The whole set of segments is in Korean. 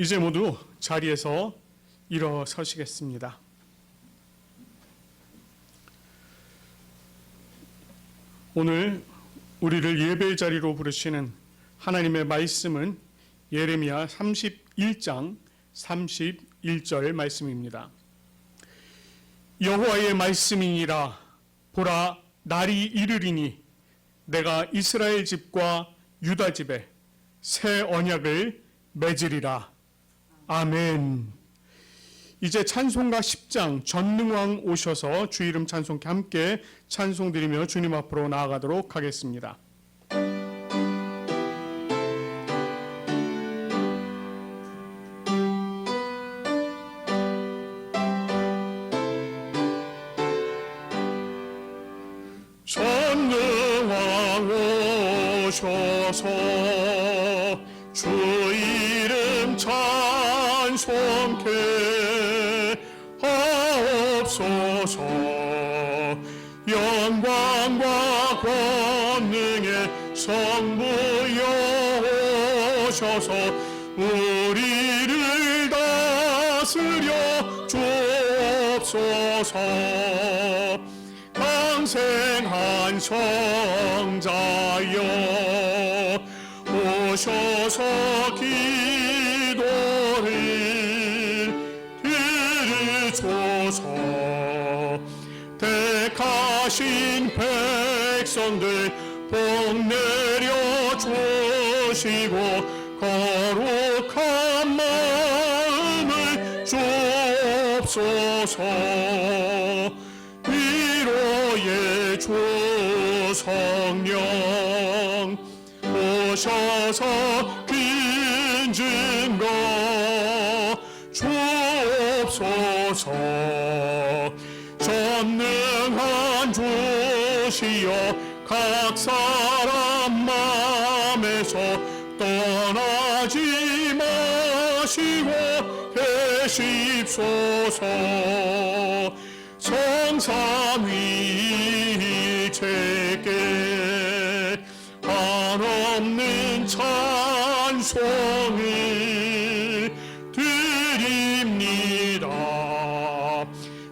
이제 모두 자리에서 일어서시겠습니다. 오늘 우리를 예배의 자리로 부르시는 하나님의 말씀은 예레미야 31장 31절 말씀입니다. 여호와의 말씀이니라. 보라, 날이 이르리니 내가 이스라엘 집과 유다 집에 새 언약을 맺으리라. 아멘. 이제 찬송가 10장 전능왕 오셔서 주 이름 찬송께 함께 찬송드리며 주님 앞으로 나아가도록 하겠습니다. 전능왕 오셔서 주 이름 찬송케 하옵소서. 영광과 권능의 성부여 오셔서 우리를 다스려 주옵소서. 강생한 성자여 오셔서 기도를 들으소서. 택하신 백성들 복 내려 주시고 거룩한 마음을 주옵소서. 위로의 주 성령 오셔서 긴 증거 주옵소서. 전능한 주시여 각 사람 마음에서 떠나지 마시고 계십소서. 성삼위일체께 한없는 찬송을 드립니다.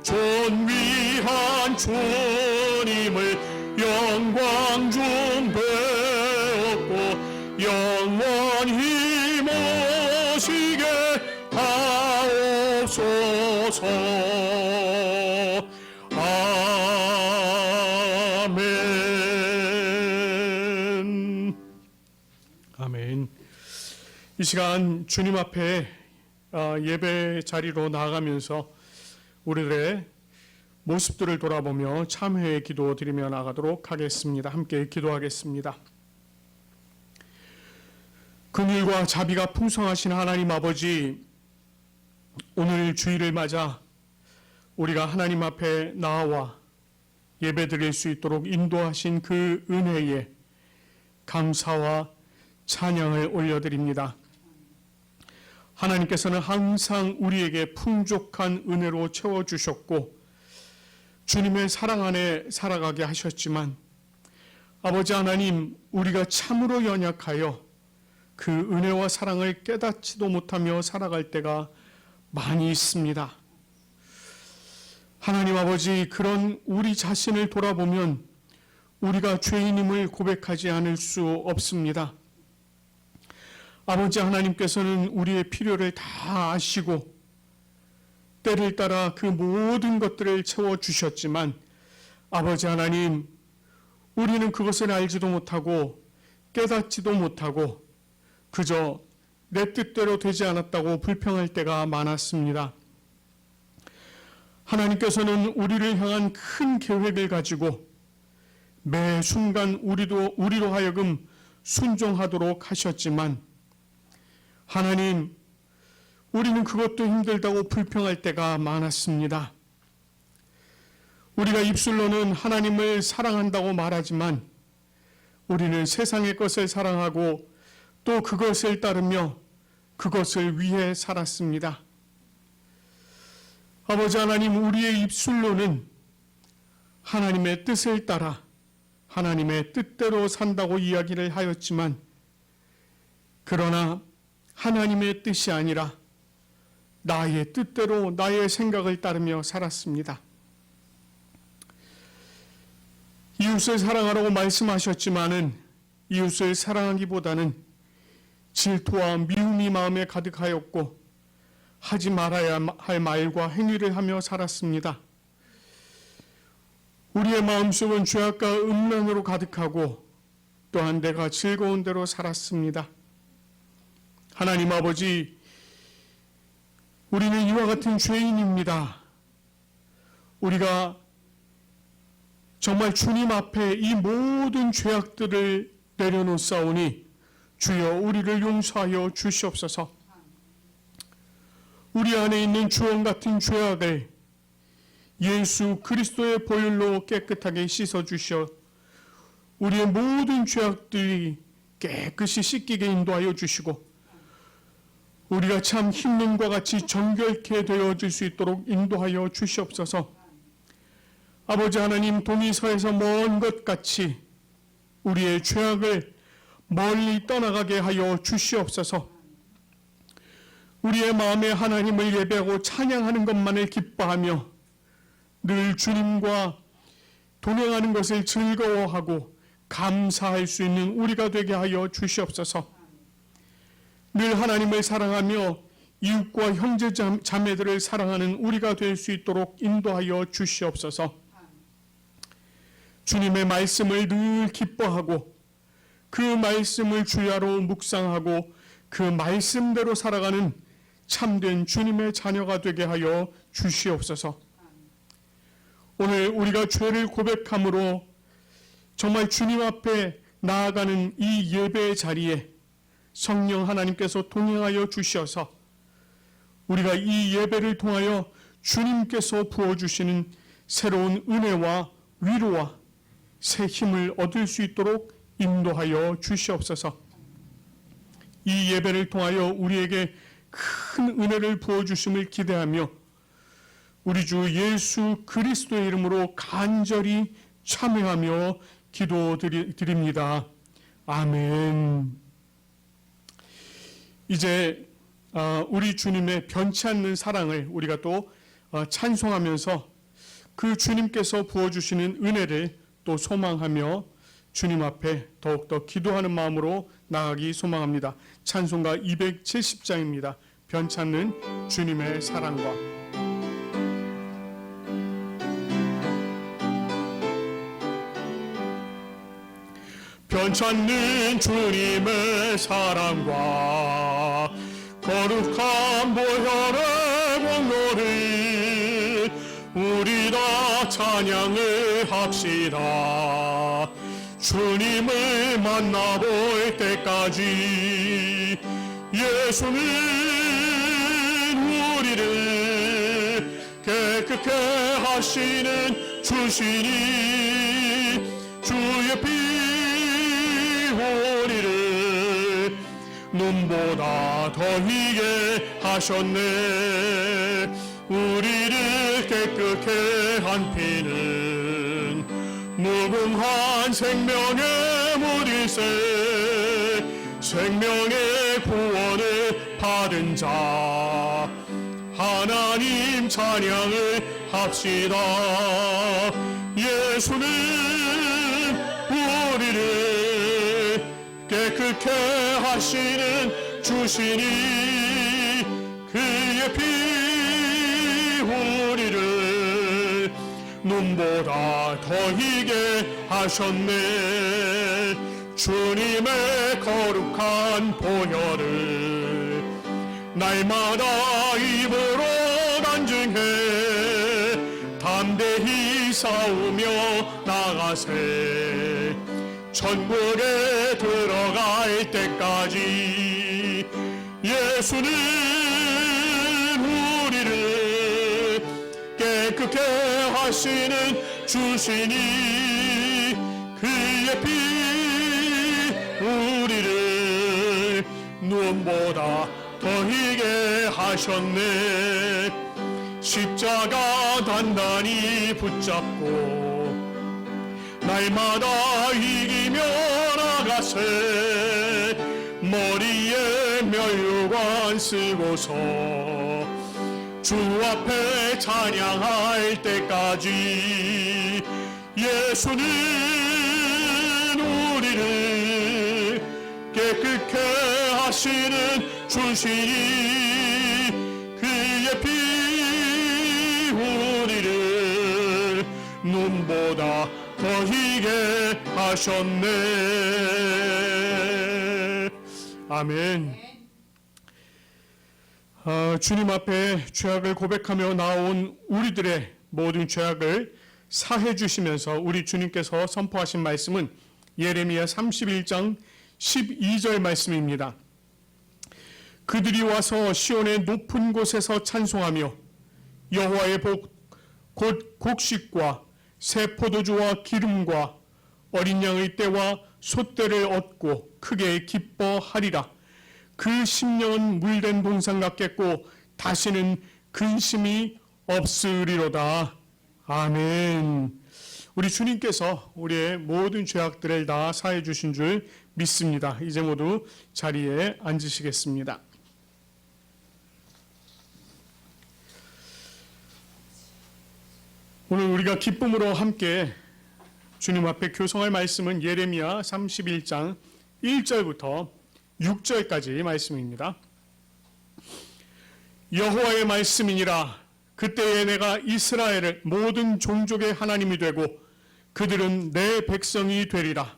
존귀한 주님을 영광 중 배웠고 영원히 모시게 하옵소서. 아멘. 아멘. 이 시간 주님 앞에 예배 자리로 나아가면서 우리들의 모습들을 돌아보며 참회의 기도 드리며 나가도록 하겠습니다. 함께 기도하겠습니다. 긍휼과 자비가 풍성하신 하나님 아버지, 오늘 주일을 맞아 우리가 하나님 앞에 나와 예배드릴 수 있도록 인도하신 그 은혜에 감사와 찬양을 올려드립니다. 하나님께서는 항상 우리에게 풍족한 은혜로 채워주셨고 주님의 사랑 안에 살아가게 하셨지만 아버지 하나님, 우리가 참으로 연약하여 그 은혜와 사랑을 깨닫지도 못하며 살아갈 때가 많이 있습니다. 하나님 아버지, 그런 우리 자신을 돌아보면 우리가 죄인임을 고백하지 않을 수 없습니다. 아버지 하나님께서는 우리의 필요를 다 아시고 때를 따라 그 모든 것들을 채워주셨지만 아버지 하나님, 우리는 그것을 알지도 못하고 깨닫지도 못하고 그저 내 뜻대로 되지 않았다고 불평할 때가 많았습니다. 하나님께서는 우리를 향한 큰 계획을 가지고 매 순간 우리로 하여금 순종하도록 하셨지만 하나님, 우리는 그것도 힘들다고 불평할 때가 많았습니다. 우리가 입술로는 하나님을 사랑한다고 말하지만 우리는 세상의 것을 사랑하고 또 그것을 따르며 그것을 위해 살았습니다. 아버지 하나님, 우리의 입술로는 하나님의 뜻을 따라 하나님의 뜻대로 산다고 이야기를 하였지만 그러나 하나님의 뜻이 아니라 나의 뜻대로 나의 생각을 따르며 살았습니다. 이웃을 사랑하라고 말씀하셨지만은 이웃을 사랑하기보다는 질투와 미움이 마음에 가득하였고 하지 말아야 할 말과 행위를 하며 살았습니다. 우리의 마음속은 죄악과 음란으로 가득하고 또한 내가 즐거운 대로 살았습니다. 하나님 아버지, 우리는 이와 같은 죄인입니다. 우리가 정말 주님 앞에 이 모든 죄악들을 내려놓사오니 주여 우리를 용서하여 주시옵소서. 우리 안에 있는 주원 같은 죄악을 예수 그리스도의 보혈로 깨끗하게 씻어 주시어 우리의 모든 죄악들이 깨끗이 씻기게 인도하여 주시고 우리가 참 흰눈과 같이 정결케 되어질 수 있도록 인도하여 주시옵소서. 아버지 하나님, 동이서에서 먼 것 같이 우리의 죄악을 멀리 떠나가게 하여 주시옵소서. 우리의 마음에 하나님을 예배하고 찬양하는 것만을 기뻐하며 늘 주님과 동행하는 것을 즐거워하고 감사할 수 있는 우리가 되게 하여 주시옵소서. 늘 하나님을 사랑하며 이웃과 형제 자매들을 사랑하는 우리가 될 수 있도록 인도하여 주시옵소서. 주님의 말씀을 늘 기뻐하고 그 말씀을 주야로 묵상하고 그 말씀대로 살아가는 참된 주님의 자녀가 되게 하여 주시옵소서. 오늘 우리가 죄를 고백함으로 정말 주님 앞에 나아가는 이 예배의 자리에 성령 하나님께서 동행하여 주셔서 우리가 이 예배를 통하여 주님께서 부어주시는 새로운 은혜와 위로와 새 힘을 얻을 수 있도록 인도하여 주시옵소서. 이 예배를 통하여 우리에게 큰 은혜를 부어주심을 기대하며 우리 주 예수 그리스도의 이름으로 간절히 참여하며 기도드립니다. 아멘. 이제 우리 주님의 변치 않는 사랑을 우리가 또 찬송하면서 그 주님께서 부어주시는 은혜를 또 소망하며 주님 앞에 더욱더 기도하는 마음으로 나아가기 소망합니다. 찬송가 270장입니다. 변치 않는 주님의 사랑과 변치 않는 주님의 사랑과 거룩한 보혈의 공로를 우리 다 찬양을 합시다. 주님을 만나볼 때까지 예수는 우리를 깨끗게 하시는 주시니 주의 피 우리를 눈보다 더 희게 하셨네. 우리를 깨끗게 한 피는 무궁한 생명의 물일세. 생명의 구원을 받은 자 하나님 찬양을 합시다. 예수는 우리를 깨끗게 하시는 주시니 그의 피 우리를 눈보다 더 희게 하셨네. 주님의 거룩한 보혈을 날마다 입으로 간증해 담대히 싸우며 나가세. 천국에 들어갈 때까지 예수는 우리를 깨끗게 하시는 주시니 그의 피 우리를 눈보다 더 희게 하셨네. 십자가 단단히 붙잡고 날마다 이기며 나가세. 머리에 면류관 쓰고서 주 앞에 찬양할 때까지 예수는 우리를 깨끗게 하시는 주시니 그의 피 우리를 눈보다 더 희게 하셨네. 아멘. 주님 앞에 죄악을 고백하며 나온 우리들의 모든 죄악을 사해 주시면서 우리 주님께서 선포하신 말씀은 예레미야 31장 12절 말씀입니다. 그들이 와서 시온의 높은 곳에서 찬송하며 여호와의 복 곧 곡식과 새 포도주와 기름과 어린 양의 떼와 솥대를 얻고 크게 기뻐하리라. 그 심령은 물된 동산 같겠고 다시는 근심이 없으리로다. 아멘. 우리 주님께서 우리의 모든 죄악들을 다 사해 주신 줄 믿습니다. 이제 모두 자리에 앉으시겠습니다. 오늘 우리가 기쁨으로 함께 주님 앞에 교성할 말씀은 예레미야 31장 1절부터 6절까지 말씀입니다. 여호와의 말씀이니라. 그때에 내가 이스라엘을 모든 종족의 하나님이 되고 그들은 내 백성이 되리라.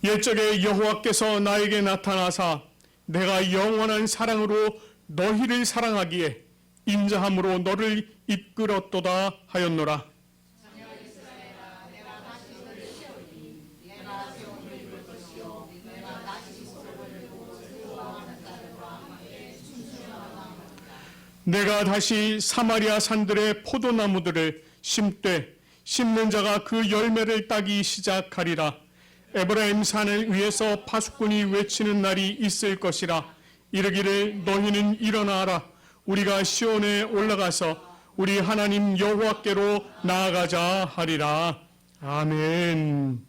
옛적에 여호와께서 나에게 나타나사 내가 영원한 사랑으로 너희를 사랑하기에 인자함으로 너를 이끌었도다 하였노라. 내가 다시 사마리아 산들의 포도나무들을 심되 심는 자가 그 열매를 따기 시작하리라. 에브라임 산을 위에서 파수꾼이 외치는 날이 있을 것이라. 이르기를 너희는 일어나라. 우리가 시온에 올라가서 우리 하나님 여호와께로 나아가자 하리라. 아멘.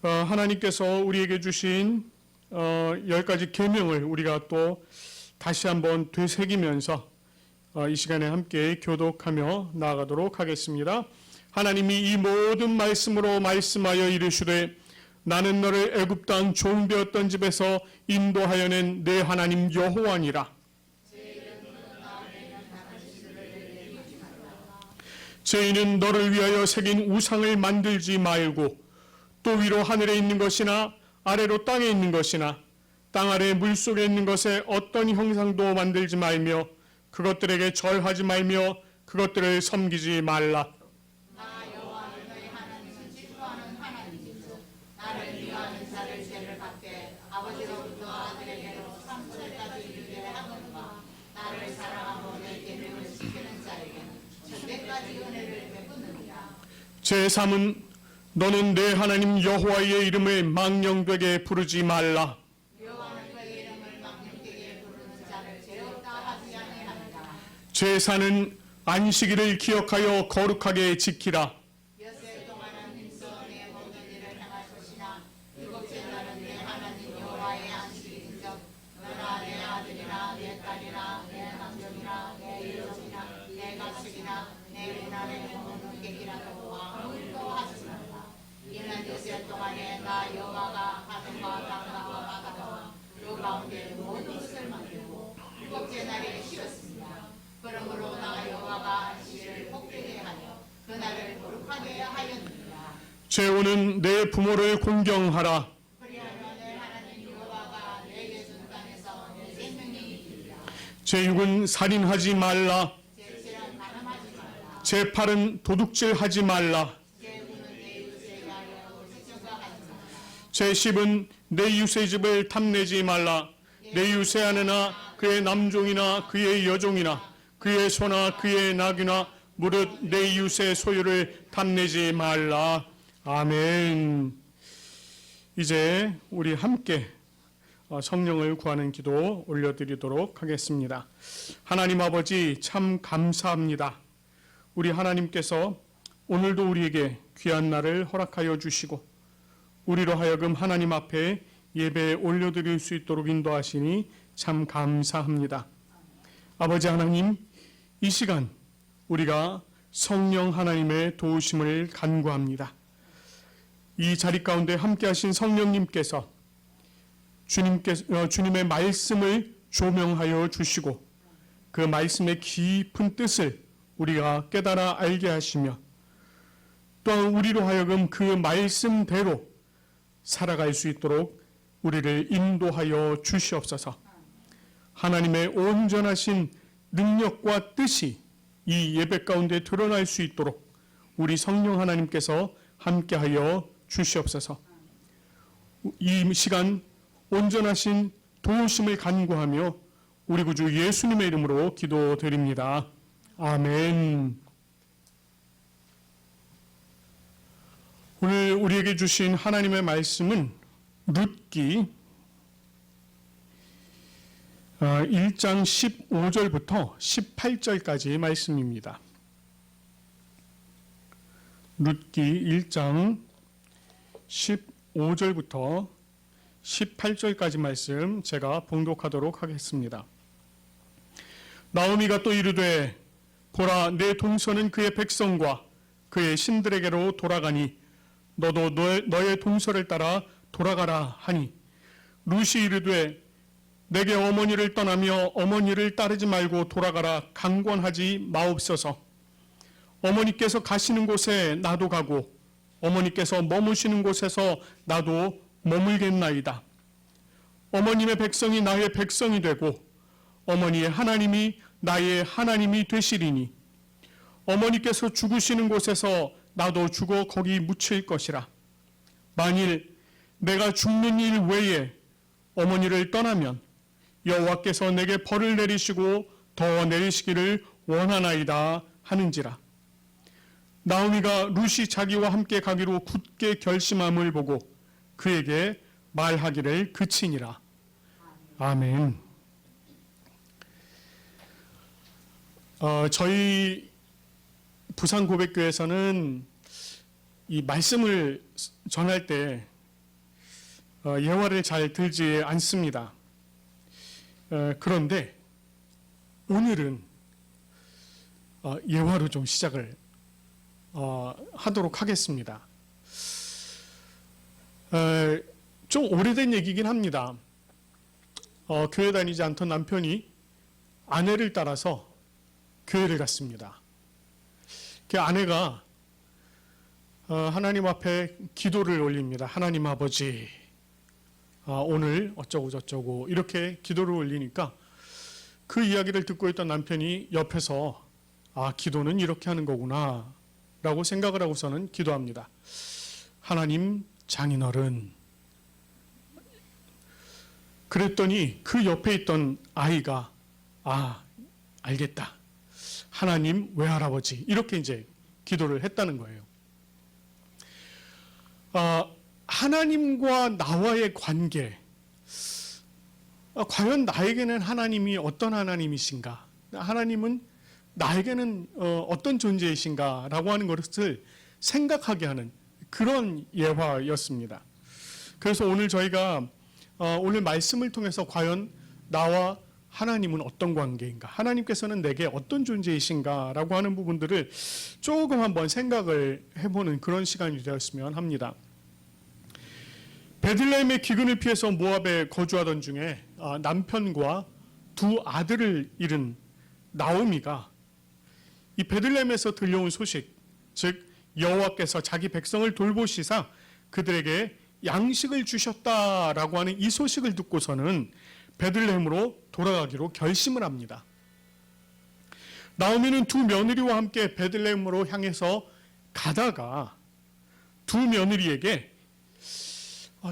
하나님께서 우리에게 주신 10가지 계명을 우리가 또 다시 한번 되새기면서 이 시간에 함께 교독하며 나아가도록 하겠습니다. 하나님이 이 모든 말씀으로 말씀하여 이르시되 나는 너를 애굽 땅 종되었던 집에서 인도하여 낸 내 하나님 여호와니라. 죄인은 너를 위하여 새긴 우상을 만들지 말고 또 위로 하늘에 있는 것이나 아래로 땅에 있는 것이나 땅 아래 물속에 있는 것에 어떤 형상도 만들지 말며 그것들에게 절하지 말며 그것들을 섬기지 말라. 제3은 너는 내 하나님 여호와의 이름을 망령되게 부르지 말라. 제4는 안식일을 기억하여 거룩하게 지키라. 제5는 내 부모를 공경하라. 제6은 살인하지 말라. 제8은 도둑질하지 말라. 제10은 내 이웃의 집을 탐내지 말라. 내 이웃의 아내나 그의 남종이나 그의 여종이나 그의 소나 그의 나귀나 무릇 내 이웃의 소유를 탐내지 말라. 아멘. 이제 우리 함께 성령을 구하는 기도 올려드리도록 하겠습니다. 하나님 아버지 참 감사합니다. 우리 하나님께서 오늘도 우리에게 귀한 날을 허락하여 주시고 우리로 하여금 하나님 앞에 예배에 올려드릴 수 있도록 인도하시니 참 감사합니다. 아버지 하나님, 이 시간 우리가 성령 하나님의 도우심을 간구합니다. 이 자리 가운데 함께하신 성령님께서 주님의 말씀을 조명하여 주시고 그 말씀의 깊은 뜻을 우리가 깨달아 알게 하시며 또한 우리로 하여금 그 말씀대로 살아갈 수 있도록 우리를 인도하여 주시옵소서. 하나님의 온전하신 능력과 뜻이 이 예배 가운데 드러날 수 있도록 우리 성령 하나님께서 함께하여 주시옵소서. 이 시간 온전하신 도우심을 간구하며 우리 구주 예수님의 이름으로 기도드립니다. 아멘. 오늘 우리에게 주신 하나님의 말씀은 룻기 1장 15절부터 18절까지의 말씀입니다. 룻기 1장 15절부터 18절까지 말씀 제가 봉독하도록 하겠습니다. 나오미가 또 이르되 보라, 내 동서는 그의 백성과 그의 신들에게로 돌아가니 너도 너의 동서를 따라 돌아가라 하니 룻이 이르되 내게 어머니를 떠나며 어머니를 따르지 말고 돌아가라 강권하지 마옵소서. 어머니께서 가시는 곳에 나도 가고 어머니께서 머무시는 곳에서 나도 머물겠나이다. 어머님의 백성이 나의 백성이 되고 어머니의 하나님이 나의 하나님이 되시리니 어머니께서 죽으시는 곳에서 나도 죽어 거기 묻힐 것이라. 만일 내가 죽는 일 외에 어머니를 떠나면 여호와께서 내게 벌을 내리시고 더 내리시기를 원하나이다 하는지라. 나오미가 룻이 자기와 함께 가기로 굳게 결심함을 보고 그에게 말하기를 그치니라. 아멘. 저희 부산고백교회에서는 이 말씀을 전할 때 예화를 잘 들지 않습니다. 그런데 오늘은 예화로 좀 시작을 하도록 하겠습니다. 좀 오래된 얘기긴 합니다. 교회 다니지 않던 남편이 아내를 따라서 교회를 갔습니다. 그 아내가 하나님 앞에 기도를 올립니다. 하나님 아버지, 오늘 어쩌고 저쩌고 이렇게 기도를 올리니까 그 이야기를 듣고 있던 남편이 옆에서 기도는 이렇게 하는 거구나 라고 생각을 하고서는 기도합니다. 하나님 장인어른. 그랬더니 그 옆에 있던 아이가 알겠다. 하나님 외할아버지. 이렇게 이제 기도를 했다는 거예요. 하나님과 나와의 관계. 과연 나에게는 하나님이 어떤 하나님이신가? 하나님은 나에게는 어떤 존재이신가? 라고 하는 것을 생각하게 하는 그런 예화였습니다. 그래서 오늘 저희가 오늘 말씀을 통해서 과연 나와 하나님은 어떤 관계인가? 하나님께서는 내게 어떤 존재이신가? 라고 하는 부분들을 조금 한번 생각을 해보는 그런 시간이 되었으면 합니다. 베들레헴의 기근을 피해서 모압에 거주하던 중에 남편과 두 아들을 잃은 나오미가 이 베들레헴에서 들려온 소식, 즉 여호와께서 자기 백성을 돌보시사 그들에게 양식을 주셨다라고 하는 이 소식을 듣고서는 베들레헴으로 돌아가기로 결심을 합니다. 나오미는 두 며느리와 함께 베들레헴으로 향해서 가다가 두 며느리에게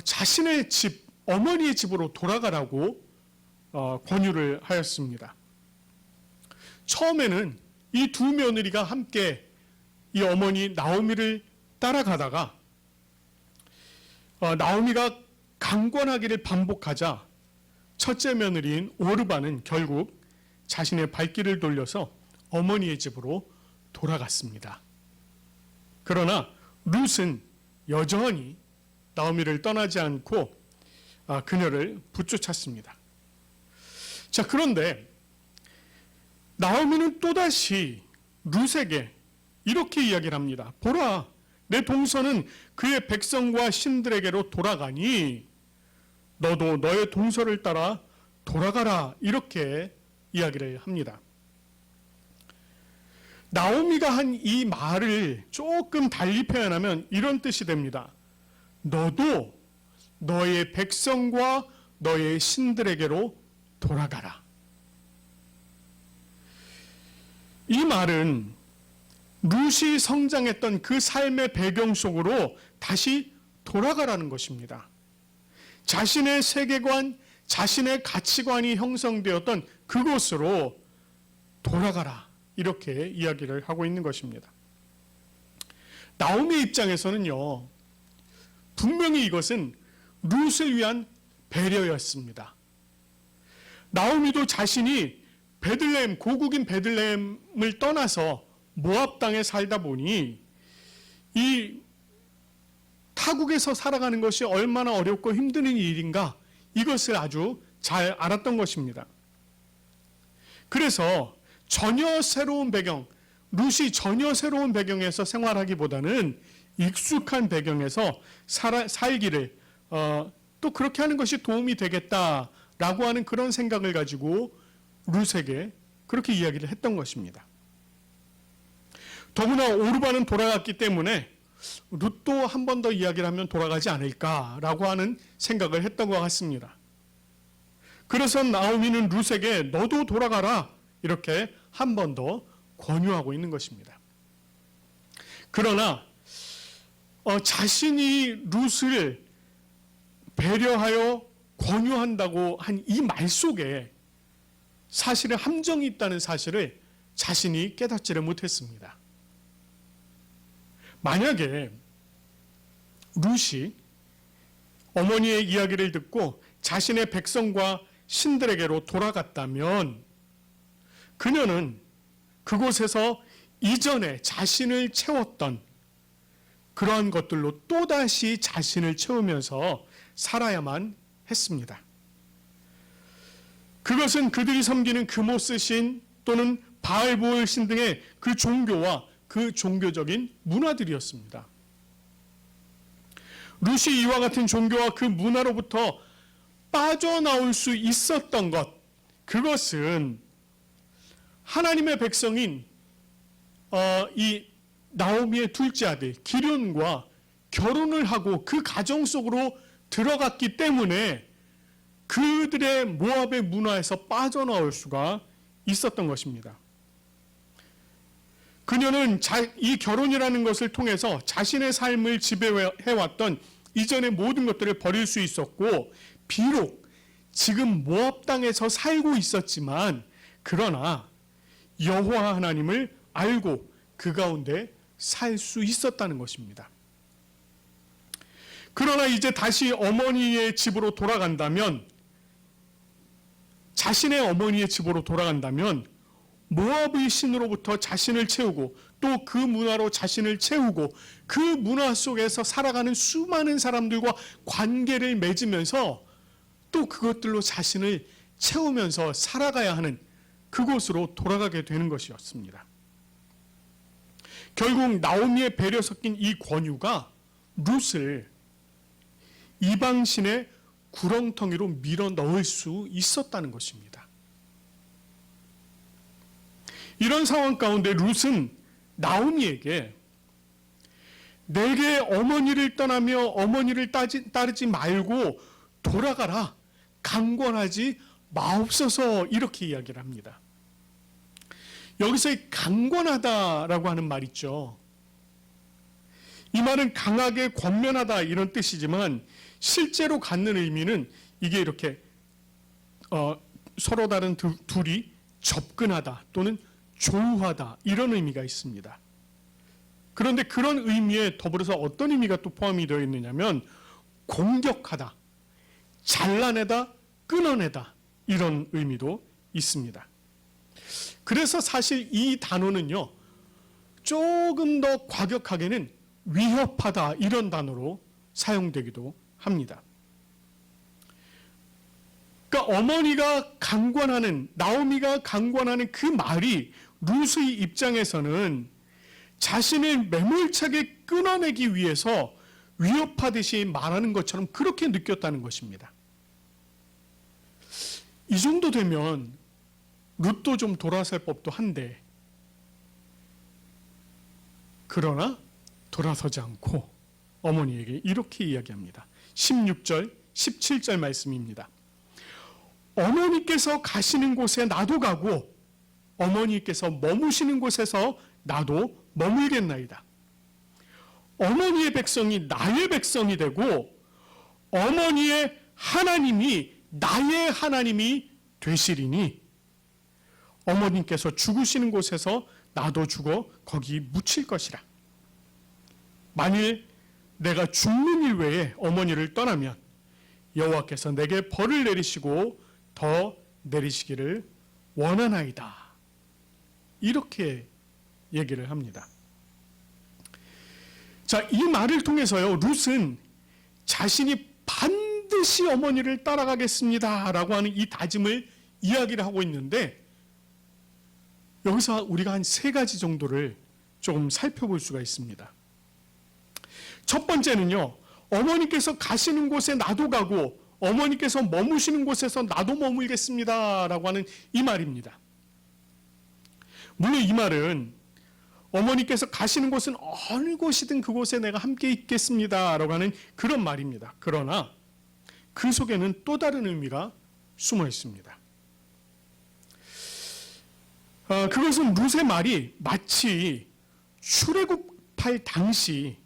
자신의 집, 어머니의 집으로 돌아가라고 권유를 하였습니다. 처음에는 이 두 며느리가 함께 이 어머니 나오미를 따라가다가 나오미가 강권하기를 반복하자 첫째 며느리인 오르바는 결국 자신의 발길을 돌려서 어머니의 집으로 돌아갔습니다. 그러나 룻은 여전히 나오미를 떠나지 않고 그녀를 붙쫓았습니다. 자, 그런데 나오미는 또다시 룻에게 이렇게 이야기를 합니다. 보라, 내 동서는 그의 백성과 신들에게로 돌아가니 너도 너의 동서를 따라 돌아가라. 이렇게 이야기를 합니다. 나오미가 한 이 말을 조금 달리 표현하면 이런 뜻이 됩니다. 너도 너의 백성과 너의 신들에게로 돌아가라. 이 말은 룻이 성장했던 그 삶의 배경 속으로 다시 돌아가라는 것입니다. 자신의 세계관, 자신의 가치관이 형성되었던 그곳으로 돌아가라. 이렇게 이야기를 하고 있는 것입니다. 나오미의 입장에서는요, 분명히 이것은 룻을 위한 배려였습니다. 나오미도 자신이 베들레헴, 고국인 베들레헴을 떠나서 모압 땅에 살다 보니 이 타국에서 살아가는 것이 얼마나 어렵고 힘든 일인가, 이것을 아주 잘 알았던 것입니다. 그래서 전혀 새로운 배경, 룻이 전혀 새로운 배경에서 생활하기보다는 익숙한 배경에서 살기를 또 그렇게 하는 것이 도움이 되겠다라고 하는 그런 생각을 가지고 룻에게 그렇게 이야기를 했던 것입니다. 더구나 오르바는 돌아갔기 때문에 룻도 한 번 더 이야기를 하면 돌아가지 않을까라고 하는 생각을 했던 것 같습니다. 그래서 나오미는 룻에게 너도 돌아가라 이렇게 한 번 더 권유하고 있는 것입니다. 그러나 자신이 룻을 배려하여 권유한다고 한 이 말 속에 사실은 함정이 있다는 사실을 자신이 깨닫지를 못했습니다. 만약에 룻이 어머니의 이야기를 듣고 자신의 백성과 신들에게로 돌아갔다면 그녀는 그곳에서 이전에 자신을 채웠던 그러한 것들로 또다시 자신을 채우면서 살아야만 했습니다. 그것은 그들이 섬기는 금오스신 또는 바알보을신 등의 그 종교와 그 종교적인 문화들이었습니다. 룻이 이와 같은 종교와 그 문화로부터 빠져나올 수 있었던 것, 그것은 하나님의 백성인 이 나오미의 둘째 아들 기럧과 결혼을 하고 그 가정 속으로 들어갔기 때문에 그들의 모압의 문화에서 빠져나올 수가 있었던 것입니다. 그녀는 이 결혼이라는 것을 통해서 자신의 삶을 지배해왔던 이전의 모든 것들을 버릴 수 있었고, 비록 지금 모압 땅에서 살고 있었지만 그러나 여호와 하나님을 알고 그 가운데 살 수 있었다는 것입니다. 그러나 이제 다시 어머니의 집으로 돌아간다면, 자신의 어머니의 집으로 돌아간다면 모압의 신으로부터 자신을 채우고 또 그 문화로 자신을 채우고 그 문화 속에서 살아가는 수많은 사람들과 관계를 맺으면서 또 그것들로 자신을 채우면서 살아가야 하는 그곳으로 돌아가게 되는 것이었습니다. 결국 나오미의 배려 섞인 이 권유가 룻을 이방신의 구렁텅이로 밀어 넣을 수 있었다는 것입니다. 이런 상황 가운데 룻은 나오미에게 내게 어머니를 떠나며 어머니를 따르지 말고 돌아가라, 강권하지 마옵소서, 이렇게 이야기를 합니다. 여기서 이 강권하다라고 하는 말 있죠. 이 말은 강하게 권면하다 이런 뜻이지만 실제로 갖는 의미는 이게 이렇게 서로 다른 둘이 접근하다 또는 조우하다 이런 의미가 있습니다. 그런데 그런 의미에 더불어서 어떤 의미가 또 포함이 되어 있느냐면 공격하다, 잘라내다, 끊어내다 이런 의미도 있습니다. 그래서 사실 이 단어는요, 조금 더 과격하게는 위협하다 이런 단어로 사용되기도 합니다. 그러니까 어머니가 강권하는, 나오미가 강권하는 그 말이 룻의 입장에서는 자신을 매몰차게 끊어내기 위해서 위협하듯이 말하는 것처럼 그렇게 느꼈다는 것입니다. 이 정도 되면 룻도 좀 돌아설 법도 한데, 그러나 돌아서지 않고 어머니에게 이렇게 이야기합니다. 16절, 17절 말씀입니다. 어머니께서 가시는 곳에 나도 가고 어머니께서 머무시는 곳에서 나도 머물겠나이다. 어머니의 백성이 나의 백성이 되고 어머니의 하나님이 나의 하나님이 되시리니 어머님께서 죽으시는 곳에서 나도 죽어 거기 묻힐 것이라. 만일 내가 죽는 일 외에 어머니를 떠나면 여호와께서 내게 벌을 내리시고 더 내리시기를 원하나이다. 이렇게 얘기를 합니다. 자, 이 말을 통해서요, 룻은 자신이 반드시 어머니를 따라가겠습니다 라고 하는 이 다짐을 이야기를 하고 있는데, 여기서 우리가 한 3가지 정도를 조금 살펴볼 수가 있습니다. 첫 번째는요, 어머니께서 가시는 곳에 나도 가고 어머니께서 머무시는 곳에서 나도 머물겠습니다 라고 하는 이 말입니다. 물론 이 말은 어머니께서 가시는 곳은 어느 곳이든 그곳에 내가 함께 있겠습니다 라고 하는 그런 말입니다. 그러나 그 속에는 또 다른 의미가 숨어 있습니다. 그것은 룻의 말이 마치 출애굽할 당시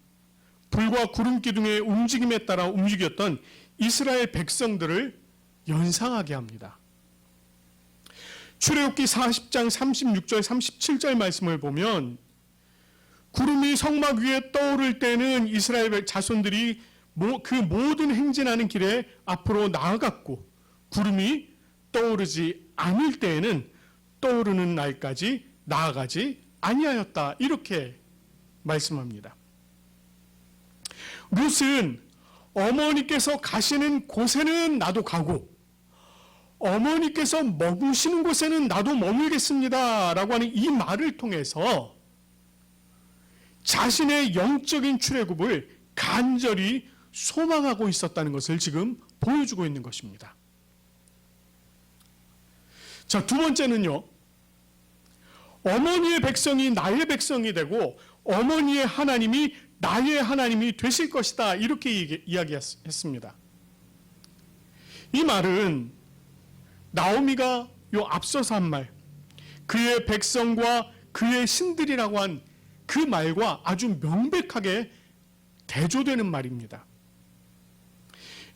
불과 구름 기둥의 움직임에 따라 움직였던 이스라엘 백성들을 연상하게 합니다. 출애굽기 40장 36절 37절 말씀을 보면 구름이 성막 위에 떠오를 때는 이스라엘 자손들이 그 모든 행진하는 길에 앞으로 나아갔고, 구름이 떠오르지 않을 때에는 떠오르는 날까지 나아가지 아니하였다. 이렇게 말씀합니다. 룻은 어머니께서 가시는 곳에는 나도 가고 어머니께서 머무시는 곳에는 나도 머물겠습니다 라고 하는 이 말을 통해서 자신의 영적인 출애굽을 간절히 소망하고 있었다는 것을 지금 보여주고 있는 것입니다. 자, 두 번째는요, 어머니의 백성이 나의 백성이 되고 어머니의 하나님이 나의 하나님이 되실 것이다. 이렇게 이야기했습니다. 이 말은 나오미가 요 앞서서 한 말, 그의 백성과 그의 신들이라고 한 그 말과 아주 명백하게 대조되는 말입니다.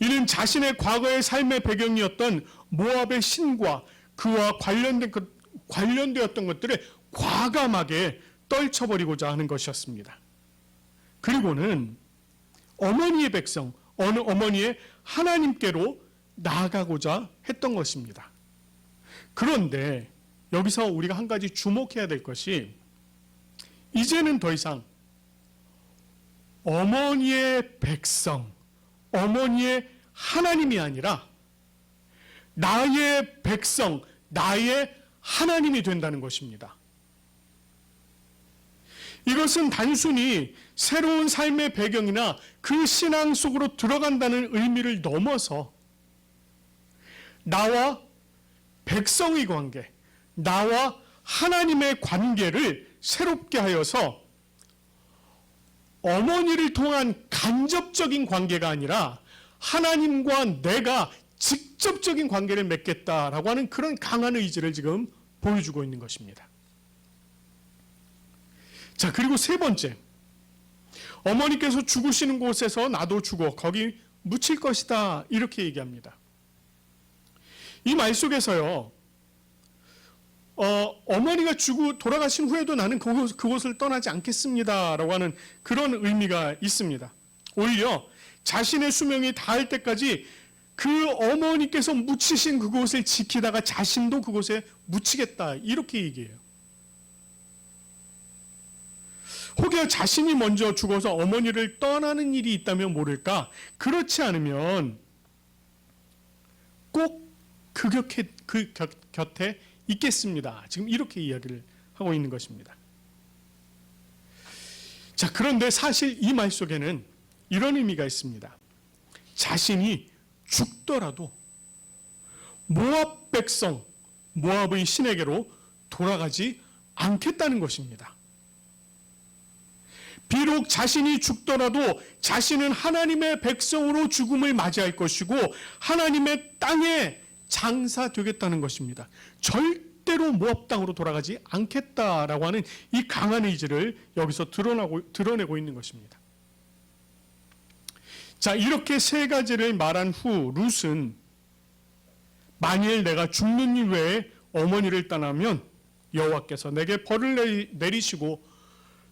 이는 자신의 과거의 삶의 배경이었던 모압의 신과 그와 관련되었던 것들을 과감하게 떨쳐버리고자 하는 것이었습니다. 그리고는 어머니의 백성, 어머니의 하나님께로 나아가고자 했던 것입니다. 그런데 여기서 우리가 한 가지 주목해야 될 것이, 이제는 더 이상 어머니의 백성, 어머니의 하나님이 아니라 나의 백성, 나의 하나님이 된다는 것입니다. 이것은 단순히 새로운 삶의 배경이나 그 신앙 속으로 들어간다는 의미를 넘어서 나와 백성의 관계, 나와 하나님의 관계를 새롭게 하여서 어머니를 통한 간접적인 관계가 아니라 하나님과 내가 직접적인 관계를 맺겠다라고 하는 그런 강한 의지를 지금 보여주고 있는 것입니다. 자, 그리고 세 번째, 어머니께서 죽으시는 곳에서 나도 죽어 거기 묻힐 것이다. 이렇게 얘기합니다. 이 말 속에서요, 어머니가 돌아가신 후에도 나는 그곳을 떠나지 않겠습니다 라고 하는 그런 의미가 있습니다. 오히려 자신의 수명이 닿을 때까지 그 어머니께서 묻히신 그곳을 지키다가 자신도 그곳에 묻히겠다. 이렇게 얘기해요. 혹여 자신이 먼저 죽어서 어머니를 떠나는 일이 있다면 모를까? 그렇지 않으면 꼭 그 곁에 있겠습니다. 지금 이렇게 이야기를 하고 있는 것입니다. 자, 그런데 사실 이 말 속에는 이런 의미가 있습니다. 자신이 죽더라도 모압 백성, 모압의 신에게로 돌아가지 않겠다는 것입니다. 비록 자신이 죽더라도 자신은 하나님의 백성으로 죽음을 맞이할 것이고 하나님의 땅에 장사되겠다는 것입니다. 절대로 모압 땅으로 돌아가지 않겠다라고 하는 이 강한 의지를 여기서 드러내고 있는 것입니다. 자, 이렇게 세 가지를 말한 후 룻은 만일 내가 죽는 일 외에 어머니를 떠나면 여호와께서 내게 벌을 내리시고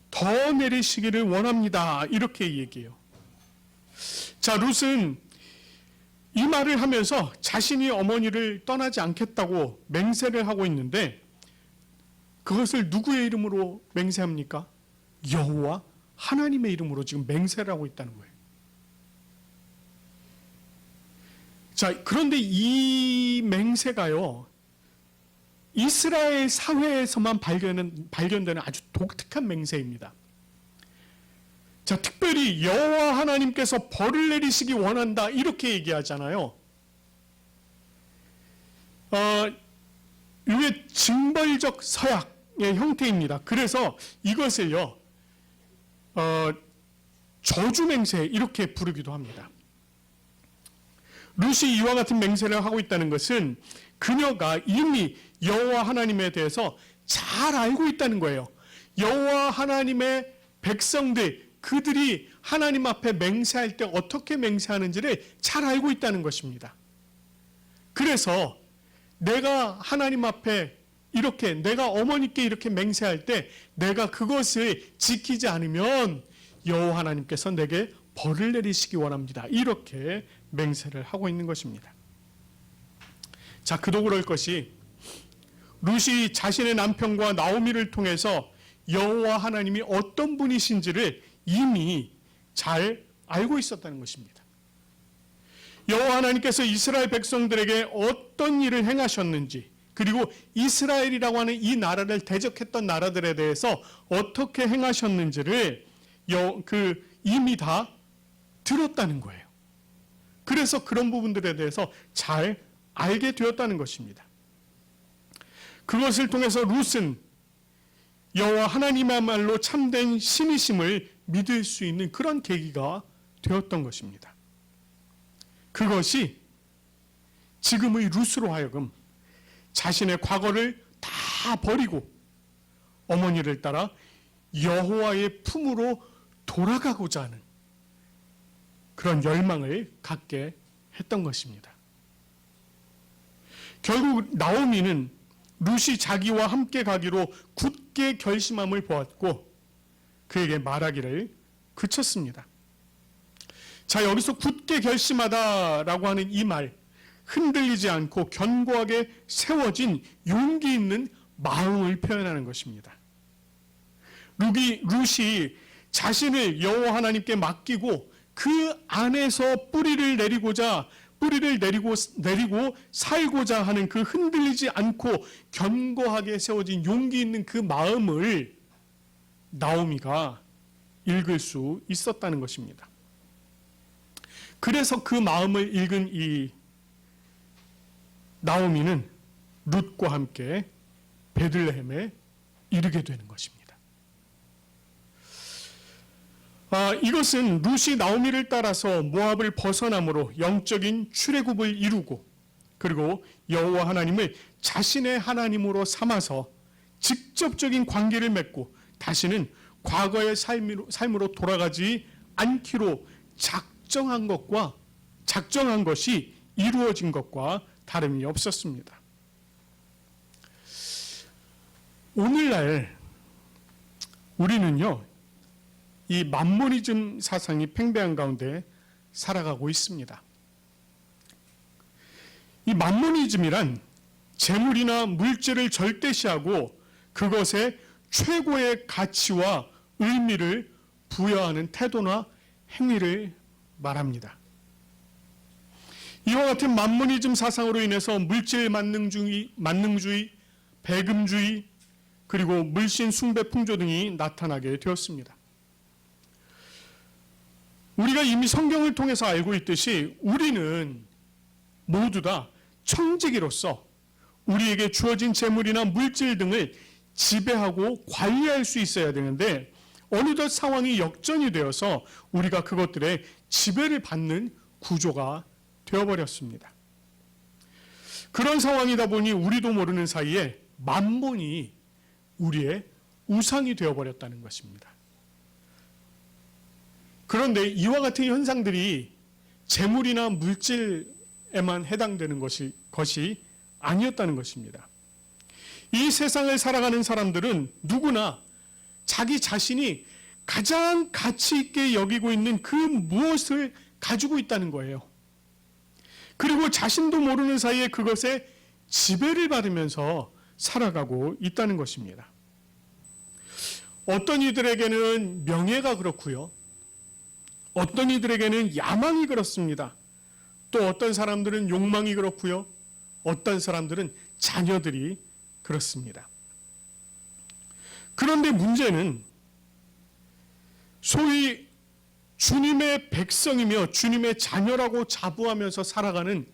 더 내리시기를 원합니다. 이렇게 얘기해요. 자, 룻은 이 말을 하면서 자신이 어머니를 떠나지 않겠다고 맹세를 하고 있는데 그것을 누구의 이름으로 맹세합니까? 여호와 하나님의 이름으로 지금 맹세를 하고 있다는 거예요. 자, 그런데 이 맹세가요, 이스라엘 사회에서만 발견되는 아주 독특한 맹세입니다. 자, 특별히 여호와 하나님께서 벌을 내리시기 원한다 이렇게 얘기하잖아요. 이게 징벌적 서약의 형태입니다. 그래서 이것을요 저주 맹세 이렇게 부르기도 합니다. 룻이 이와 같은 맹세를 하고 있다는 것은 그녀가 이미 여호와 하나님에 대해서 잘 알고 있다는 거예요. 여호와 하나님의 백성들, 그들이 하나님 앞에 맹세할 때 어떻게 맹세하는지를 잘 알고 있다는 것입니다. 그래서 내가 하나님 앞에 이렇게 내가 어머니께 이렇게 맹세할 때 내가 그것을 지키지 않으면 여호와 하나님께서 내게 벌을 내리시기 원합니다. 이렇게 맹세를 하고 있는 것입니다. 자, 그도 그럴 것이 룻이 자신의 남편과 나오미를 통해서 여호와 하나님이 어떤 분이신지를 이미 잘 알고 있었다는 것입니다. 여호와 하나님께서 이스라엘 백성들에게 어떤 일을 행하셨는지, 그리고 이스라엘이라고 하는 이 나라를 대적했던 나라들에 대해서 어떻게 행하셨는지를 이미 다 들었다는 거예요. 그래서 그런 부분들에 대해서 잘 알게 되었다는 것입니다. 그것을 통해서 룻은 여호와 하나님이야말로 참된 신이심을 믿을 수 있는 그런 계기가 되었던 것입니다. 그것이 지금의 룻으로 하여금 자신의 과거를 다 버리고 어머니를 따라 여호와의 품으로 돌아가고자 하는 그런 열망을 갖게 했던 것입니다. 결국 나오미는 룻이 자기와 함께 가기로 굳게 결심함을 보았고 그에게 말하기를 그쳤습니다. 자, 여기서 굳게 결심하다라고 하는 이 말, 흔들리지 않고 견고하게 세워진 용기 있는 마음을 표현하는 것입니다. 룻이 자신을 여호와 하나님께 맡기고 그 안에서 뿌리를 내리고 살고자 하는 그 흔들리지 않고 견고하게 세워진 용기 있는 그 마음을 나오미가 읽을 수 있었다는 것입니다. 그래서 그 마음을 읽은 이 나오미는 룻과 함께 베들레헴에 이르게 되는 것입니다. 이것은 룻이 나오미를 따라서 모압을 벗어남으로 영적인 출애굽을 이루고 그리고 여호와 하나님을 자신의 하나님으로 삼아서 직접적인 관계를 맺고 다시는 과거의 삶으로 돌아가지 않기로 작정한 것이 이루어진 것과 다름이 없었습니다. 오늘날 우리는요, 이 맘모니즘 사상이 팽배한 가운데 살아가고 있습니다. 이 맘모니즘이란 재물이나 물질을 절대시하고 그것의 최고의 가치와 의미를 부여하는 태도나 행위를 말합니다. 이와 같은 만모니즘 사상으로 인해서 물질 만능주의, 배금주의, 그리고 물신 숭배 풍조 등이 나타나게 되었습니다. 우리가 이미 성경을 통해서 알고 있듯이 우리는 모두 다 청지기로서 우리에게 주어진 재물이나 물질 등을 지배하고 관리할 수 있어야 되는데 어느덧 상황이 역전이 되어서 우리가 그것들의 지배를 받는 구조가 되어버렸습니다. 그런 상황이다 보니 우리도 모르는 사이에 만몬이 우리의 우상이 되어버렸다는 것입니다. 그런데 이와 같은 현상들이 재물이나 물질에만 해당되는 것이 아니었다는 것입니다. 이 세상을 살아가는 사람들은 누구나 자기 자신이 가장 가치 있게 여기고 있는 그 무엇을 가지고 있다는 거예요. 그리고 자신도 모르는 사이에 그것에 지배를 받으면서 살아가고 있다는 것입니다. 어떤 이들에게는 명예가 그렇고요. 어떤 이들에게는 야망이 그렇습니다. 또 어떤 사람들은 욕망이 그렇고요. 어떤 사람들은 자녀들이 그렇습니다. 그런데 문제는 소위 주님의 백성이며 주님의 자녀라고 자부하면서 살아가는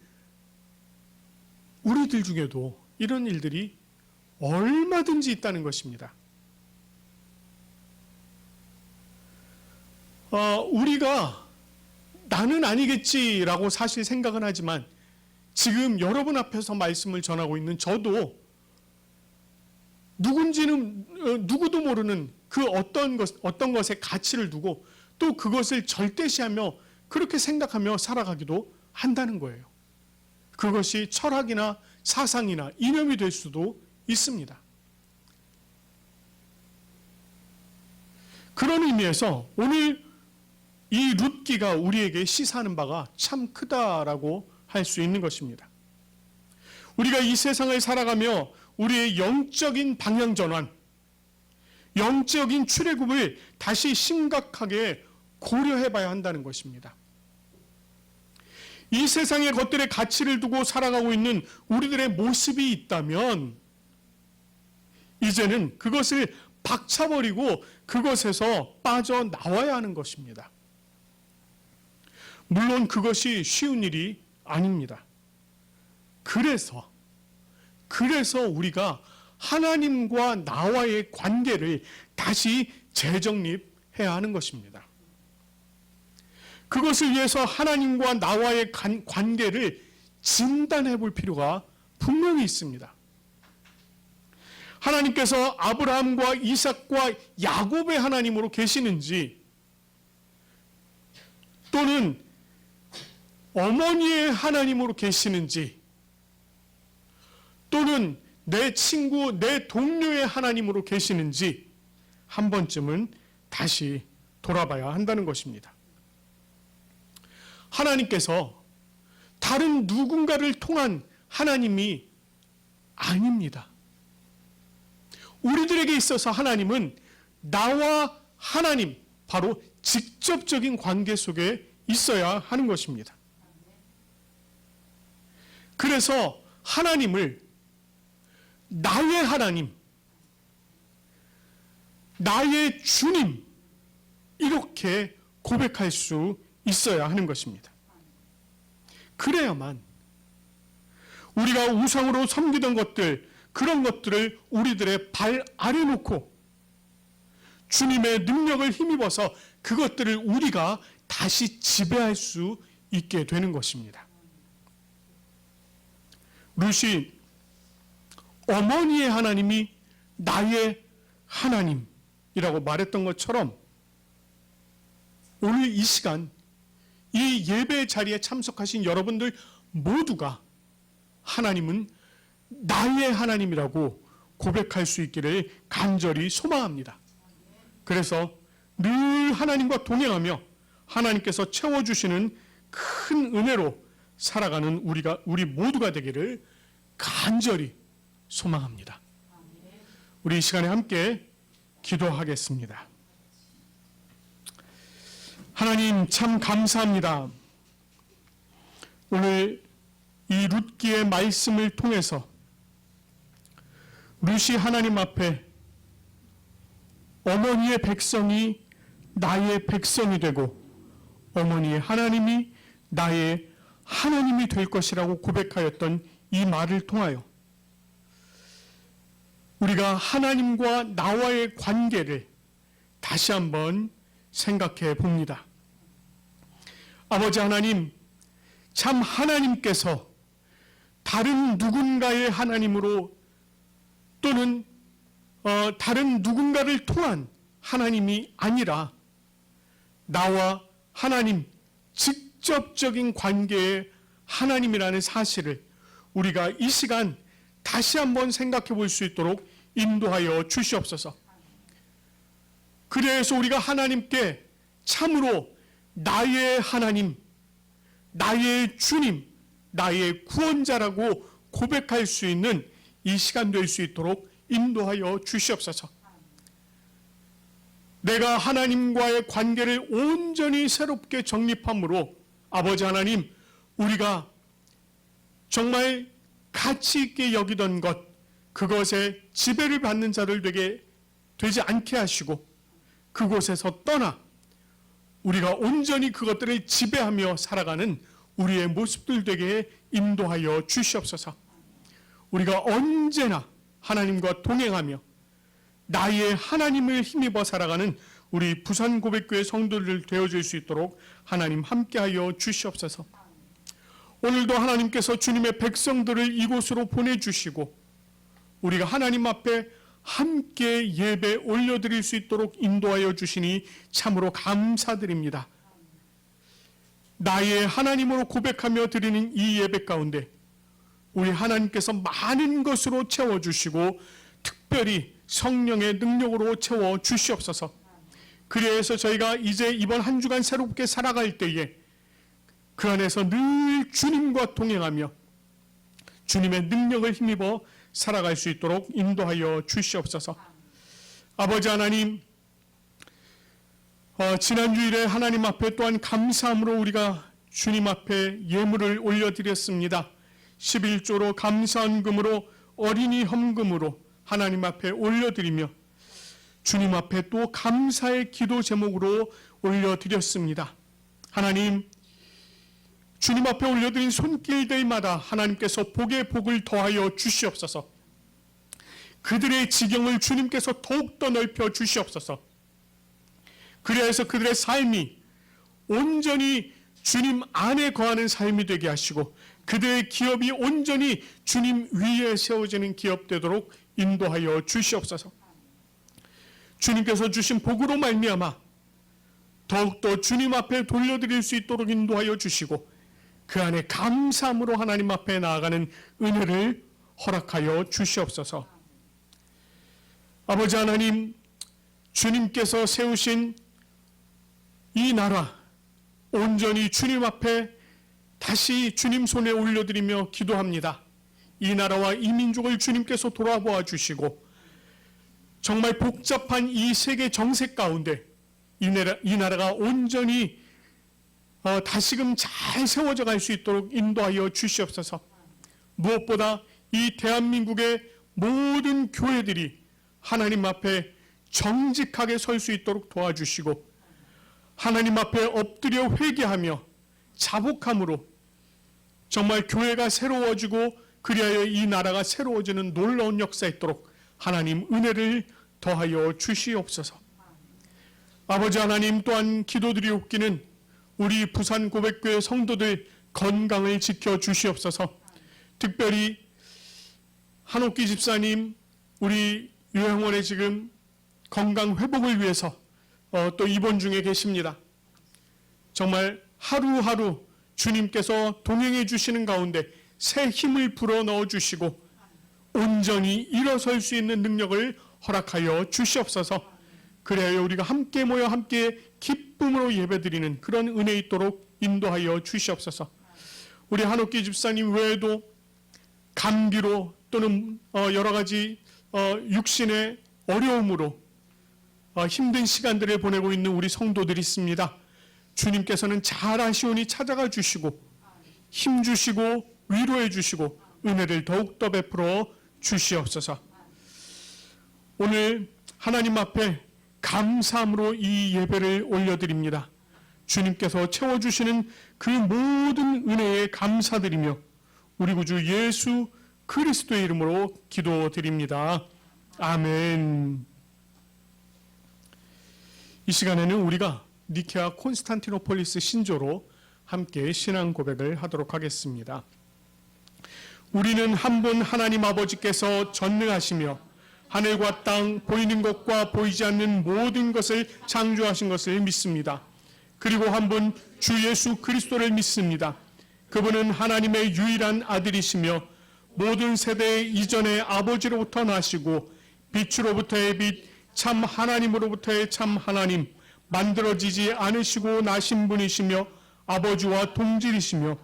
우리들 중에도 이런 일들이 얼마든지 있다는 것입니다. 우리가 나는 아니겠지라고 사실 생각은 하지만 지금 여러분 앞에서 말씀을 전하고 있는 저도 누군지는 누구도 모르는 그 어떤 것에 가치를 두고 또 그것을 절대시하며 그렇게 생각하며 살아가기도 한다는 거예요. 그것이 철학이나 사상이나 이념이 될 수도 있습니다. 그런 의미에서 오늘 이 룻기가 우리에게 시사하는 바가 참 크다라고 할 수 있는 것입니다. 우리가 이 세상을 살아가며 우리의 영적인 방향 전환, 영적인 출애굽을 다시 심각하게 고려해 봐야 한다는 것입니다. 이 세상의 것들의 가치를 두고 살아가고 있는 우리들의 모습이 있다면 이제는 그것을 박차버리고 그것에서 빠져나와야 하는 것입니다. 물론 그것이 쉬운 일이 아닙니다. 그래서 우리가 하나님과 나와의 관계를 다시 재정립해야 하는 것입니다. 그것을 위해서 하나님과 나와의 관계를 진단해 볼 필요가 분명히 있습니다. 하나님께서 아브라함과 이삭과 야곱의 하나님으로 계시는지 또는 어머니의 하나님으로 계시는지 또는 내 친구, 내 동료의 하나님으로 계시는지 한 번쯤은 다시 돌아봐야 한다는 것입니다. 하나님께서 다른 누군가를 통한 하나님이 아닙니다. 우리들에게 있어서 하나님은 나와 하나님, 바로 직접적인 관계 속에 있어야 하는 것입니다. 그래서 하나님을 나의 하나님, 나의 주님, 이렇게 고백할 수 있어야 하는 것입니다. 그래야만 우리가 우상으로 섬기던 것들, 그런 것들을 우리들의 발 아래 놓고 주님의 능력을 힘입어서 그것들을 우리가 다시 지배할 수 있게 되는 것입니다. 룻이 어머니의 하나님이 나의 하나님이라고 말했던 것처럼 오늘 이 시간 이 예배 자리에 참석하신 여러분들 모두가 하나님은 나의 하나님이라고 고백할 수 있기를 간절히 소망합니다. 그래서 늘 하나님과 동행하며 하나님께서 채워주시는 큰 은혜로 살아가는 우리 모두가 되기를 간절히 소망합니다. 우리 이 시간에 함께 기도하겠습니다. 하나님 참 감사합니다. 오늘 이 룻기의 말씀을 통해서 룻이 하나님 앞에 어머니의 백성이 나의 백성이 되고 어머니의 하나님이 나의 하나님이 될 것이라고 고백하였던 이 말을 통하여 우리가 하나님과 나와의 관계를 다시 한번 생각해 봅니다. 아버지 하나님, 참 하나님께서 다른 누군가의 하나님으로 또는 다른 누군가를 통한 하나님이 아니라 나와 하나님 직접적인 관계의 하나님이라는 사실을 우리가 이 시간 다시 한번 생각해 볼 수 있도록 인도하여 주시옵소서. 그래서 우리가 하나님께 참으로 나의 하나님, 나의 주님, 나의 구원자라고 고백할 수 있는 이 시간 될 수 있도록 인도하여 주시옵소서. 내가 하나님과의 관계를 온전히 새롭게 정립함으로 아버지 하나님, 우리가 정말 가치 있게 여기던 것, 그것에 지배를 받는 자들 되지 않게 하시고 그곳에서 떠나 우리가 온전히 그것들을 지배하며 살아가는 우리의 모습들 되게 인도하여 주시옵소서. 우리가 언제나 하나님과 동행하며 나의 하나님을 힘입어 살아가는 우리 부산고백교회 성도들 되어줄 수 있도록 하나님 함께하여 주시옵소서. 오늘도 하나님께서 주님의 백성들을 이곳으로 보내주시고 우리가 하나님 앞에 함께 예배 올려드릴 수 있도록 인도하여 주시니 참으로 감사드립니다. 나의 하나님으로 고백하며 드리는 이 예배 가운데 우리 하나님께서 많은 것으로 채워주시고 특별히 성령의 능력으로 채워주시옵소서. 그래서 저희가 이제 이번 한 주간 새롭게 살아갈 때에 그 안에서 늘 주님과 동행하며 주님의 능력을 힘입어 살아갈 수 있도록 인도하여 주시옵소서. 아버지 하나님, 지난 주일에 하나님 앞에 또한 감사함으로 우리가 주님 앞에 예물을 올려드렸습니다. 11조로 감사헌금으로 어린이 헌금으로 하나님 앞에 올려드리며 주님 앞에 또 감사의 기도 제목으로 올려드렸습니다. 하나님, 주님 앞에 올려드린 손길들마다 하나님께서 복에 복을 더하여 주시옵소서. 그들의 지경을 주님께서 더욱더 넓혀 주시옵소서. 그래서 그들의 삶이 온전히 주님 안에 거하는 삶이 되게 하시고 그들의 기업이 온전히 주님 위에 세워지는 기업 되도록 인도하여 주시옵소서. 주님께서 주신 복으로 말미암아 더욱더 주님 앞에 돌려드릴 수 있도록 인도하여 주시고 그 안에 감사함으로 하나님 앞에 나아가는 은혜를 허락하여 주시옵소서. 아버지 하나님, 주님께서 세우신 이 나라 온전히 주님 앞에 다시 주님 손에 올려드리며 기도합니다. 이 나라와 이 민족을 주님께서 돌아보아 주시고 정말 복잡한 이 세계 정세 가운데 이 나라가 온전히 다시금 잘 세워져 갈 수 있도록 인도하여 주시옵소서. 무엇보다 이 대한민국의 모든 교회들이 하나님 앞에 정직하게 설 수 있도록 도와주시고 하나님 앞에 엎드려 회개하며 자복함으로 정말 교회가 새로워지고 그리하여 이 나라가 새로워지는 놀라운 역사 있도록 하나님 은혜를 더하여 주시옵소서. 아버지 하나님, 또한 기도드리옵기는 우리 부산고백교회 성도들 건강을 지켜주시옵소서. 특별히 한옥기 집사님, 우리 요양원에 지금 건강 회복을 위해서 또 입원 중에 계십니다. 정말 하루하루 주님께서 동행해 주시는 가운데 새 힘을 불어넣어 주시고 온전히 일어설 수 있는 능력을 허락하여 주시옵소서. 그래야 우리가 함께 모여 함께 기쁨으로 예배드리는 그런 은혜 있도록 인도하여 주시옵소서. 우리 한옥기 집사님 외에도 감기로 또는 여러 가지 육신의 어려움으로 힘든 시간들을 보내고 있는 우리 성도들이 있습니다. 주님께서는 잘 아시오니 찾아가 주시고 힘 주시고 위로해 주시고 은혜를 더욱더 베풀어 주시옵소서. 오늘 하나님 앞에 감사함으로 이 예배를 올려드립니다. 주님께서 채워주시는 그 모든 은혜에 감사드리며 우리 구주 예수 그리스도의 이름으로 기도드립니다. 아멘. 이 시간에는 우리가 니케아 콘스탄티노폴리스 신조로 함께 신앙 고백을 하도록 하겠습니다. 우리는 한 분 하나님 아버지께서 전능하시며 하늘과 땅 보이는 것과 보이지 않는 모든 것을 창조하신 것을 믿습니다. 그리고 한 분 주 예수 그리스도를 믿습니다. 그분은 하나님의 유일한 아들이시며 모든 세대 이전의 아버지로부터 나시고 빛으로부터의 빛 참 하나님으로부터의 참 하나님 만들어지지 않으시고 나신 분이시며 아버지와 동질이시며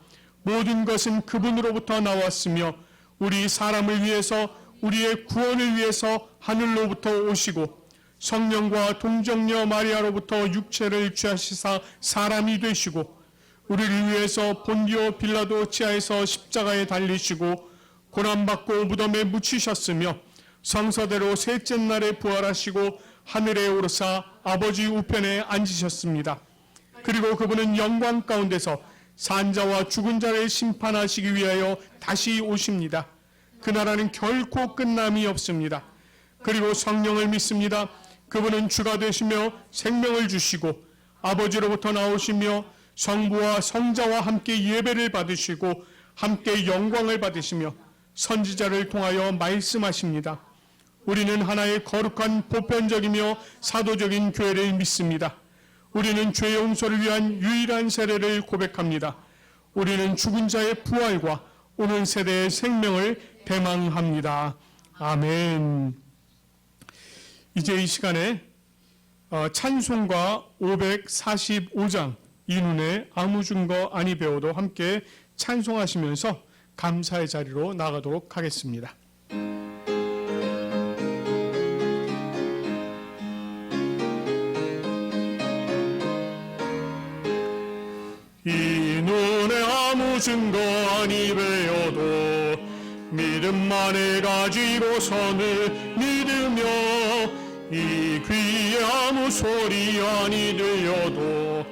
모든 것은 그분으로부터 나왔으며 우리 사람을 위해서 우리의 구원을 위해서 하늘로부터 오시고 성령과 동정녀 마리아로부터 육체를 취하시사 사람이 되시고 우리를 위해서 본디오 빌라도 지하에서 십자가에 달리시고 고난받고 무덤에 묻히셨으며 성서대로 셋째 날에 부활하시고 하늘에 오르사 아버지 우편에 앉으셨습니다. 그리고 그분은 영광 가운데서 산자와 죽은 자를 심판하시기 위하여 다시 오십니다. 그 나라는 결코 끝남이 없습니다. 그리고 성령을 믿습니다. 그분은 주가 되시며 생명을 주시고 아버지로부터 나오시며 성부와 성자와 함께 예배를 받으시고 함께 영광을 받으시며 선지자를 통하여 말씀하십니다. 우리는 하나의 거룩한 보편적이며 사도적인 교회를 믿습니다. 우리는 죄 용서를 위한 유일한 세례를 고백합니다. 우리는 죽은 자의 부활과 오는 세대의 생명을 대망합니다. 아멘. 이제 이 시간에 찬송가 545장 이눈의 아무 증거 아니 배워도 함께 찬송하시면서 감사의 자리로 나가도록 하겠습니다. 이 눈에 아무 증거 아니 배워도 믿음만을 가지고서는 믿으며 이 귀에 아무 소리 아니 들려도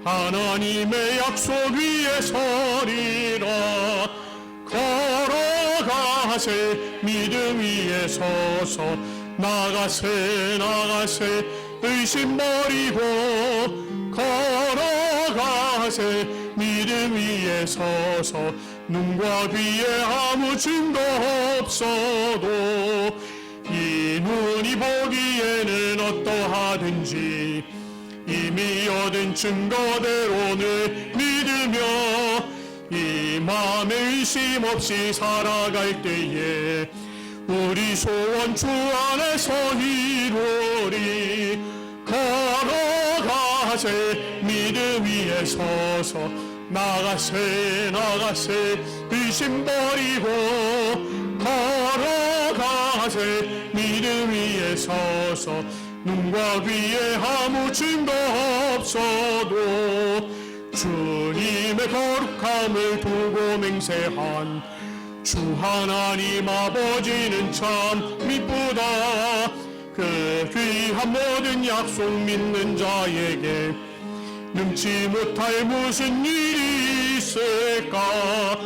하나님의 약속 위에 서리라. 걸어가세 믿음 위에 서서 나가세 나가세 의심 버리고 걸어가세 믿음 위에 서서 눈과 귀에 아무 증거 없어도 이 눈이 보기에는 어떠하든지 이미 얻은 증거대로는 믿으며 이 마음에 의심 없이 살아갈 때에 우리 소원 주 안에서 이루리. 걸어가세 믿음 위에 서서 나가세 나가세 의심 버리고 걸어가세 믿음 위에 서서 눈과 귀에 아무 증거 없어도 주님의 거룩함을 두고 맹세한 주 하나님 아버지는 참 미쁘다. 그 귀한 모든 약속 믿는 자에게 능치 못할 무슨 일이 있을까.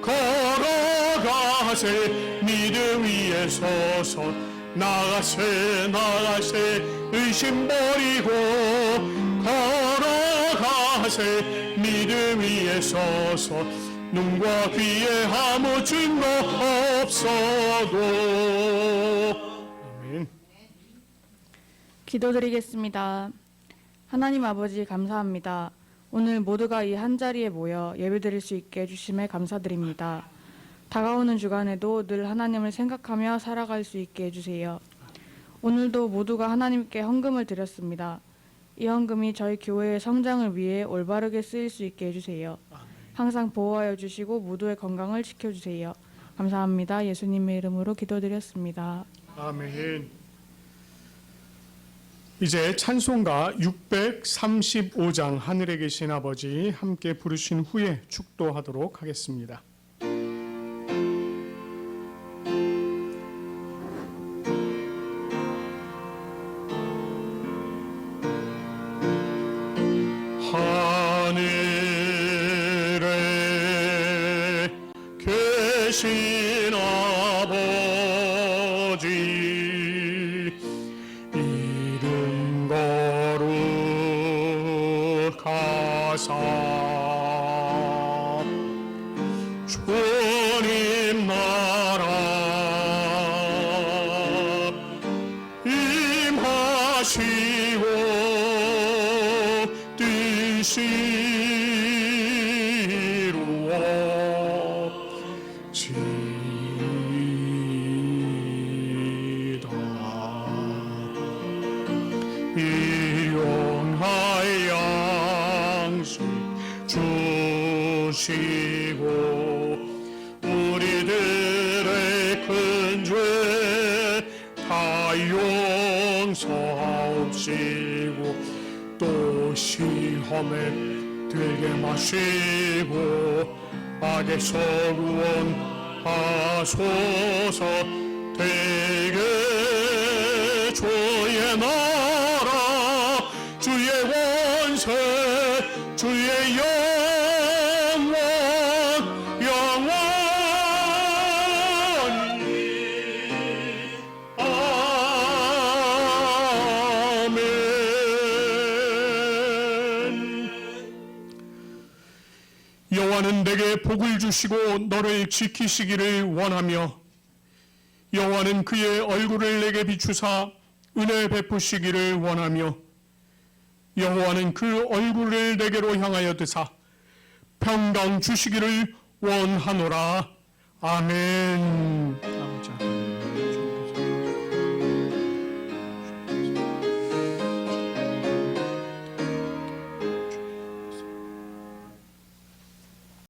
걸어가세 믿음 위에 서서 나가세 나가세 의심 버리고 걸어가세 믿음 위에 서서 눈과 귀에 아무 증거 없어도. 아멘. 기도드리겠습니다. 하나님 아버지 감사합니다. 오늘 모두가 이 한자리에 모여 예배드릴 수 있게 해주심에 감사드립니다. 다가오는 주간에도 늘 하나님을 생각하며 살아갈 수 있게 해주세요. 오늘도 모두가 하나님께 헌금을 드렸습니다. 이 헌금이 저희 교회의 성장을 위해 올바르게 쓰일 수 있게 해주세요. 항상 보호하여 주시고 모두의 건강을 지켜주세요. 감사합니다. 예수님의 이름으로 기도드렸습니다. 아멘. 이제 찬송가 635장 하늘에 계신 아버지 함께 부르신 후에 축도하도록 하겠습니다. 하늘에 계신 아버지 이름 거룩하사 주님 나라 임하시고 뜻이 이루어지이다. 일용할 양식 주시고 우리들의 큰 죄 다 용서하옵시고 또 시험에 들게 마시고 악에서 구원하소서. 되게 주의 나라 주의 원세 주의 영원 영원히 아멘. 여호와는 내게 복을 주시고 너를 지키시기를 원하며 여호와는 그의 얼굴을 내게 비추사 은혜 베푸시기를 원하며 여호와는 그 얼굴을 내게로 향하여 드사 평강 주시기를 원하노라. 아멘.